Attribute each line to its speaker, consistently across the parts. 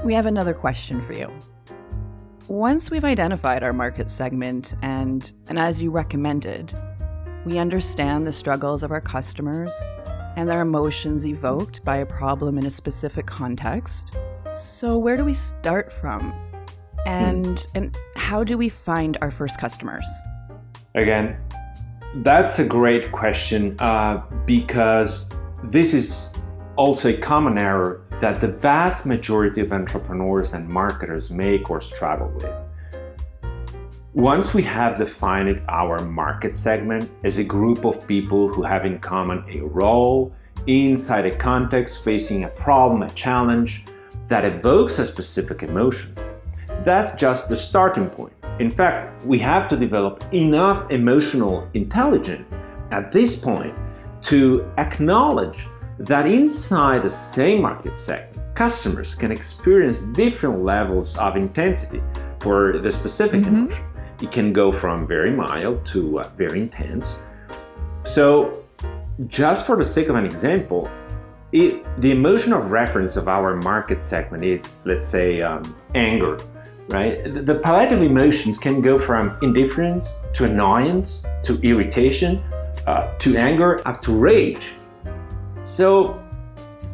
Speaker 1: We have another question for you. Once we've identified our market segment and as you recommended, we understand the struggles of our customers and their emotions evoked by a problem in a specific context. So where do we start from? And how do we find our first customers?
Speaker 2: Again, that's a great question because this is also a common error that the vast majority of entrepreneurs and marketers make or struggle with. Once we have defined our market segment as a group of people who have in common a role inside a context facing a problem, a challenge that evokes a specific emotion, that's just the starting point. In fact, we have to develop enough emotional intelligence at this point to acknowledge that inside the same market segment, customers can experience different levels of intensity for the specific emotion. It can go from very mild to very intense. So just for the sake of an example, the emotion of reference of our market segment is, let's say, anger, right? The palette of emotions can go from indifference to annoyance to irritation to anger up to rage. So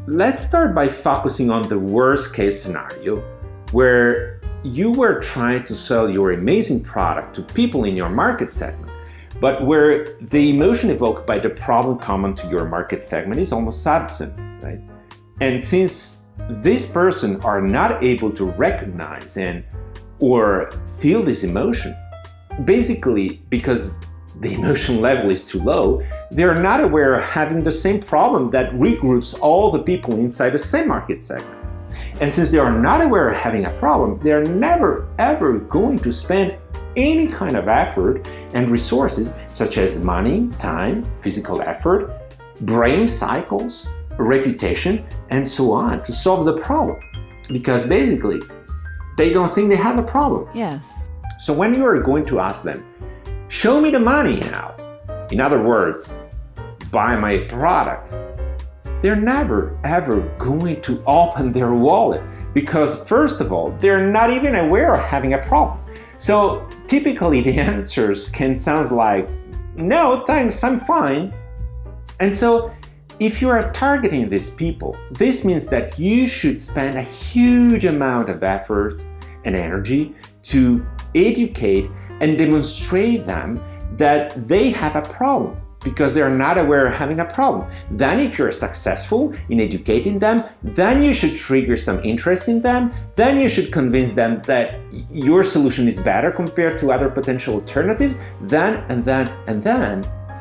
Speaker 2: let's start by focusing on the worst case scenario where you were trying to sell your amazing product to people in your market segment, but where the emotion evoked by the problem common to your market segment is almost absent, right? And since this person are not able to recognize or feel this emotion, basically because the emotion level is too low, they're not aware of having the same problem that regroups all the people inside the same market segment. And since they are not aware of having a problem, they're never ever going to spend any kind of effort and resources such as money, time, physical effort, brain cycles, reputation, and so on to solve the problem. Because basically, they don't think they have a problem.
Speaker 1: Yes.
Speaker 2: So when you are going to ask them, show me the money now, in other words, buy my product, they're never ever going to open their wallet because, first of all, they're not even aware of having a problem. So typically the answers can sound like, no, thanks, I'm fine. And so if you are targeting these people, this means that you should spend a huge amount of effort and energy to educate and demonstrate them that they have a problem because they're not aware of having a problem. Then if you're successful in educating them, then you should trigger some interest in them, then you should convince them that your solution is better compared to other potential alternatives, then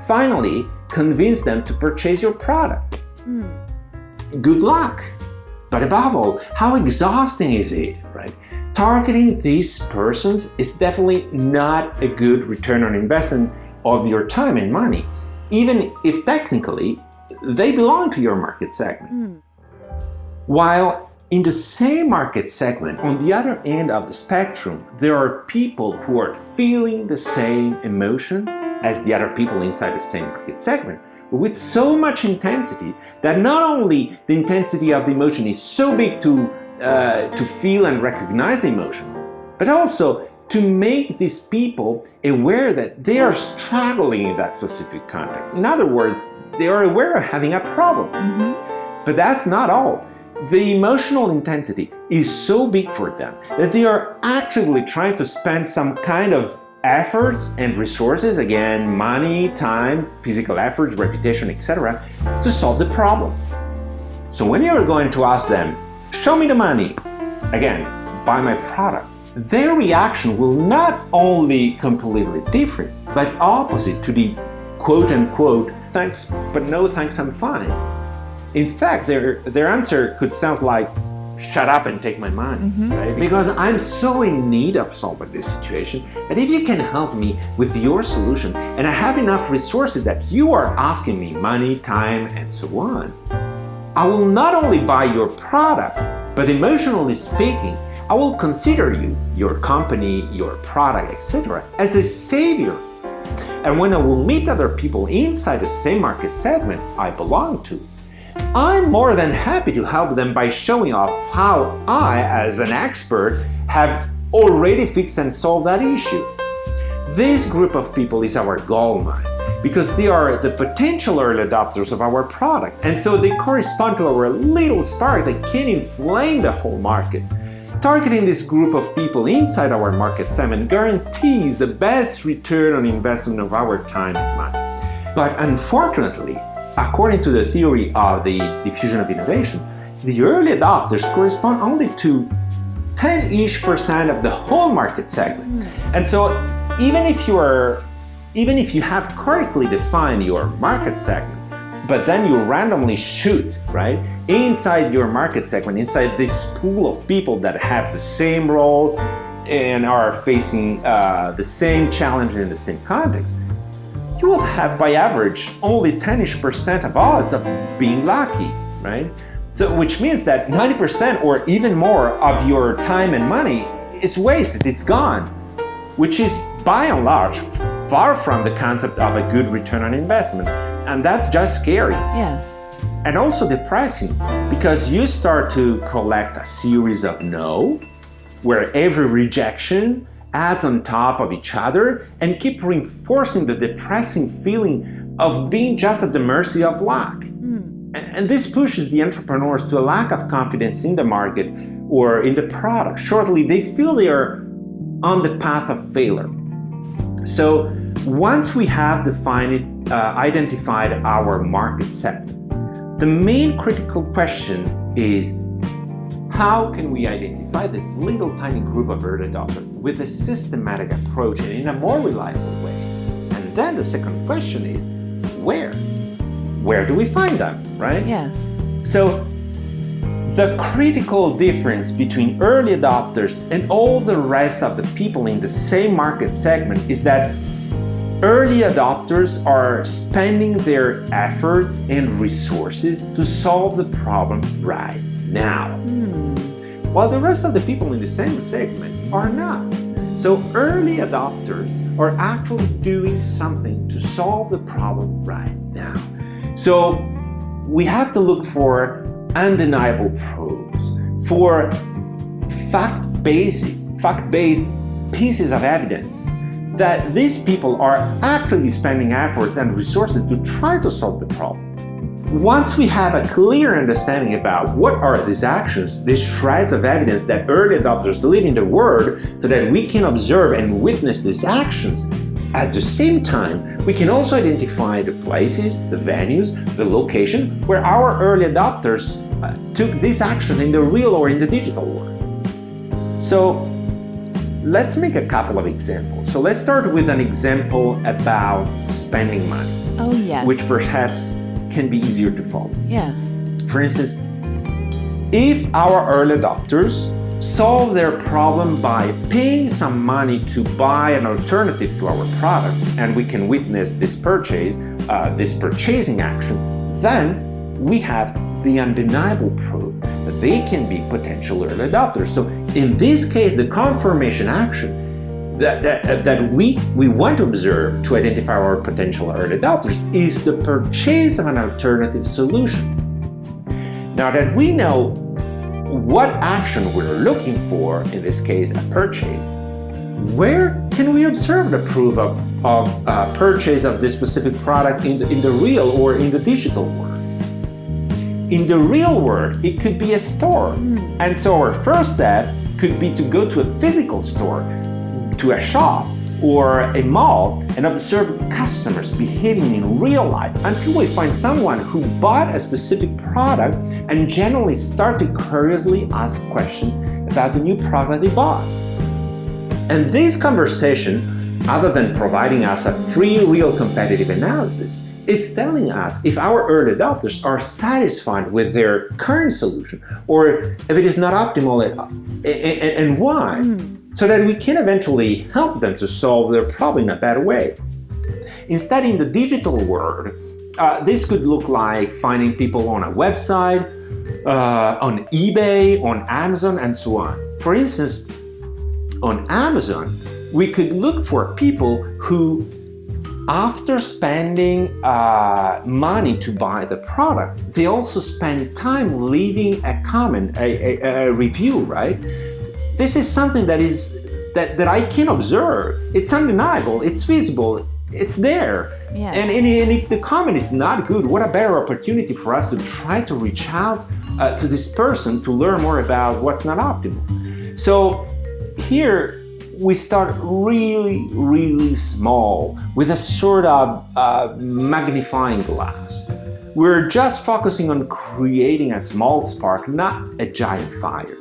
Speaker 2: finally convince them to purchase your product. Good luck! But above all, how exhausting is it, right? Targeting these persons is definitely not a good return on investment of your time and money, even if technically they belong to your market segment. While in the same market segment, on the other end of the spectrum, there are people who are feeling the same emotion as the other people inside the same market segment, but with so much intensity that not only the intensity of the emotion is so big to feel and recognize the emotion, but also to make these people aware that they are struggling in that specific context. In other words, they are aware of having a problem. But that's not all. The emotional intensity is so big for them that they are actively trying to spend some kind of efforts and resources, again, money, time, physical efforts, reputation, etc., to solve the problem. So when you're going to ask them, show me the money, again, buy my product, their reaction will not only completely different, but opposite to the quote-unquote, thanks, but no thanks, I'm fine. In fact, their answer could sound like, shut up and take my money, right? Because I'm so in need of solving this situation that if you can help me with your solution and I have enough resources that you are asking me money, time, and so on, I will not only buy your product, but emotionally speaking, I will consider you, your company, your product, etc., as a savior. And when I will meet other people inside the same market segment I belong to, I'm more than happy to help them by showing off how I, as an expert, have already fixed and solved that issue. This group of people is our gold mine because they are the potential early adopters of our product, and so they correspond to our little spark that can inflame the whole market. Targeting this group of people inside our market segment guarantees the best return on investment of our time and money. But unfortunately, according to the theory of the diffusion of innovation, the early adopters correspond only to 10-ish% of the whole market segment. And so even if you have correctly defined your market segment, but then you randomly shoot, right, inside your market segment, inside this pool of people that have the same role and are facing the same challenge in the same context, you will have, by average, only 10-ish% of odds of being lucky, right? So, which means that 90% or even more of your time and money is wasted, it's gone, which is, by and large, far from the concept of a good return on investment. And that's just scary.
Speaker 1: Yes.
Speaker 2: And also depressing, because you start to collect a series of no, where every rejection adds on top of each other and keep reinforcing the depressing feeling of being just at the mercy of luck. And this pushes the entrepreneurs to a lack of confidence in the market or in the product. Shortly, they feel they are on the path of failure. So once we have identified our market segment, the main critical question is, how can we identify this little tiny group of early adopters with a systematic approach and in a more reliable way? And then the second question is, where? Where do we find them, right?
Speaker 1: Yes.
Speaker 2: So the critical difference between early adopters and all the rest of the people in the same market segment is that early adopters are spending their efforts and resources to solve the problem right now, while the rest of the people in the same segment are not. So early adopters are actually doing something to solve the problem right now. So we have to look for undeniable proofs, for fact-based pieces of evidence that these people are actively spending efforts and resources to try to solve the problem. Once we have a clear understanding about what are these actions, these shreds of evidence that early adopters leave in the world so that we can observe and witness these actions, at the same time, we can also identify the places, the venues, the location where our early adopters took this action in the real or in the digital world. So let's make a couple of examples. So let's start with an example about spending money.
Speaker 1: Oh, yes.
Speaker 2: Which perhaps can be easier to follow.
Speaker 1: Yes.
Speaker 2: For instance, if our early adopters solve their problem by paying some money to buy an alternative to our product, and we can witness this purchase, this purchasing action, then we have the undeniable proof that they can be potential early adopters. So in this case, the confirmation action that we want to observe to identify our potential early adopters is the purchase of an alternative solution. Now that we know what action we're looking for, in this case a purchase, where can we observe the proof of purchase of this specific product in the real or in the digital world? In the real world, it could be a store. And so our first step could be to go to a physical store, to a shop or a mall, and observe customers behaving in real life until we find someone who bought a specific product and generally start to curiously ask questions about the new product they bought. And this conversation, other than providing us a free real competitive analysis, it's telling us if our early adopters are satisfied with their current solution or if it is not optimal and why, so that we can eventually help them to solve their problem in a better way. Instead, in the digital world, this could look like finding people on a website, on eBay, on Amazon, and so on. For instance, on Amazon, we could look for people who after spending money to buy the product, they also spend time leaving a comment, a review, right? This is something that I can observe. It's undeniable, it's visible, it's there.
Speaker 1: Yes.
Speaker 2: And if the comment is not good, what a better opportunity for us to try to reach out to this person to learn more about what's not optimal. So here we start really, really small with a sort of magnifying glass. We're just focusing on creating a small spark, not a giant fire.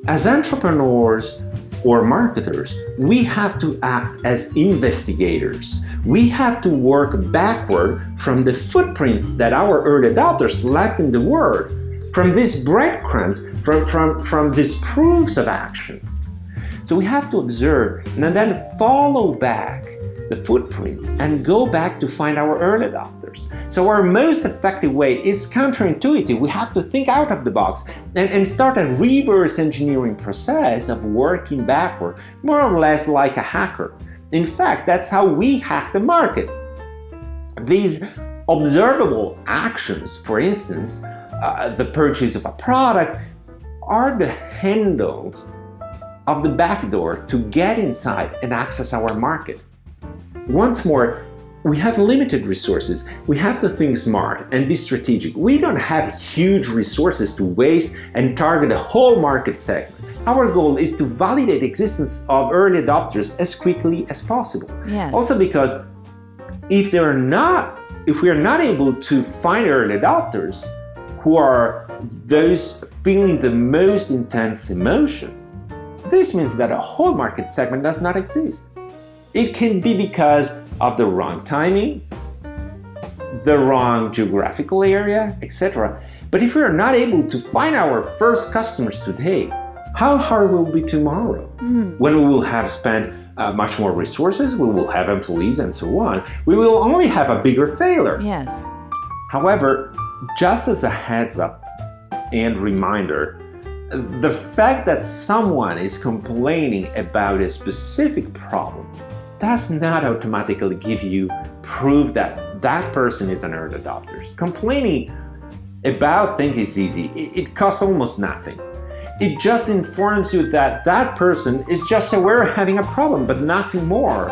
Speaker 2: As entrepreneurs or marketers, we have to act as investigators. We have to work backward from the footprints that our early adopters left in the world, from these breadcrumbs, from these proofs of actions. So we have to observe and then follow back the footprints and go back to find our early adopters. So our most effective way is counterintuitive. We have to think out of the box and start a reverse engineering process of working backward, more or less like a hacker. In fact, that's how we hack the market. These observable actions, for instance, the purchase of a product, are the handles of the back door to get inside and access our market. Once more, we have limited resources. We have to think smart and be strategic. We don't have huge resources to waste and target a whole market segment. Our goal is to validate the existence of early adopters as quickly as possible.
Speaker 1: Yes.
Speaker 2: Also because if we are not able to find early adopters who are those feeling the most intense emotion, this means that a whole market segment does not exist. It can be because of the wrong timing, the wrong geographical area, etc. But if we are not able to find our first customers today, how hard will it be tomorrow? When we will have spent much more resources, we will have employees and so on, we will only have a bigger failure.
Speaker 1: Yes.
Speaker 2: However, just as a heads up and reminder, the fact that someone is complaining about a specific problem does not automatically give you proof that that person is an early adopter. Complaining about things is easy. It costs almost nothing. It just informs you that that person is just aware of having a problem, but nothing more.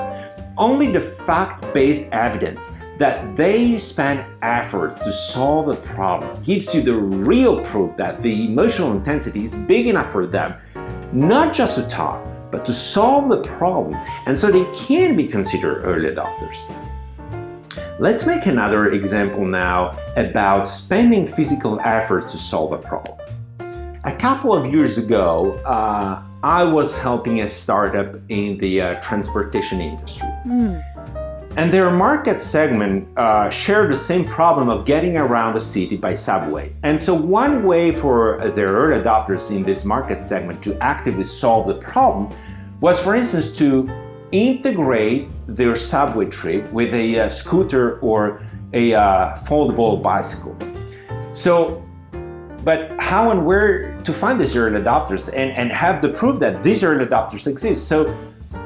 Speaker 2: Only the fact-based evidence that they spend efforts to solve a problem gives you the real proof that the emotional intensity is big enough for them, not just to talk, but to solve the problem, and so they can be considered early adopters. Let's make another example now about spending physical effort to solve a problem. A couple of years ago, I was helping a startup in the transportation industry. And their market segment shared the same problem of getting around the city by subway. And so one way for their early adopters in this market segment to actively solve the problem was, for instance, to integrate their subway trip with a scooter or a foldable bicycle. So, but how and where to find these early adopters and have the proof that these early adopters exist? So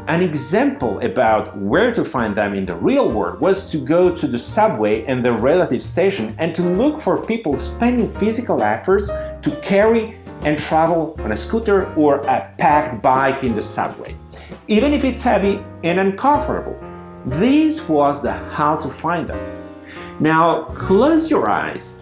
Speaker 2: an example about where to find them in the real world was to go to the subway and the relative station and to look for people spending physical efforts to carry and travel on a scooter or a packed bike in the subway, even if it's heavy and uncomfortable. This was the how to find them. Now close your eyes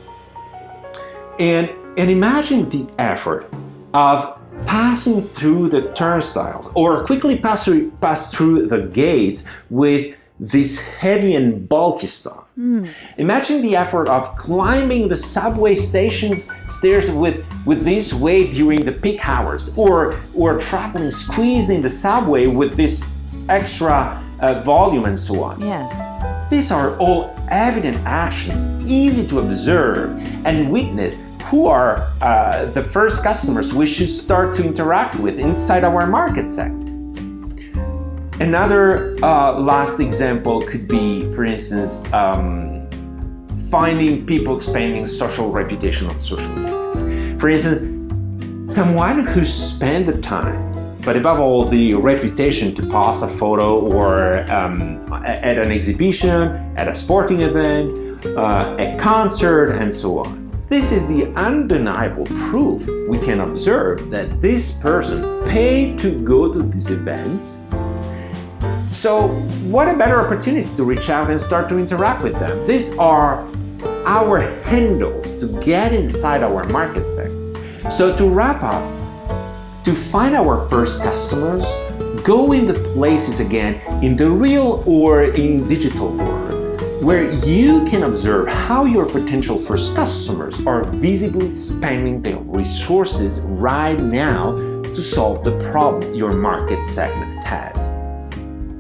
Speaker 2: and imagine the effort of passing through the turnstiles or quickly pass through the gates with this heavy and bulky stuff. Imagine the effort of climbing the subway station's stairs with this weight during the peak hours, or traveling squeezed in the subway with this extra volume and so on.
Speaker 1: Yes.
Speaker 2: These are all evident actions, easy to observe and witness, who are the first customers we should start to interact with inside our market segment. Another last example could be, for instance, finding people spending social reputation on social media. For instance, someone who spent the time but above all, the reputation to post a photo or at an exhibition, at a sporting event, a concert, and so on. This is the undeniable proof we can observe that this person paid to go to these events. So what a better opportunity to reach out and start to interact with them. These are our handles to get inside our market segment. So to wrap up, to find our first customers, go in the places again in the real or in digital world, where you can observe how your potential first customers are visibly spending their resources right now to solve the problem your market segment has.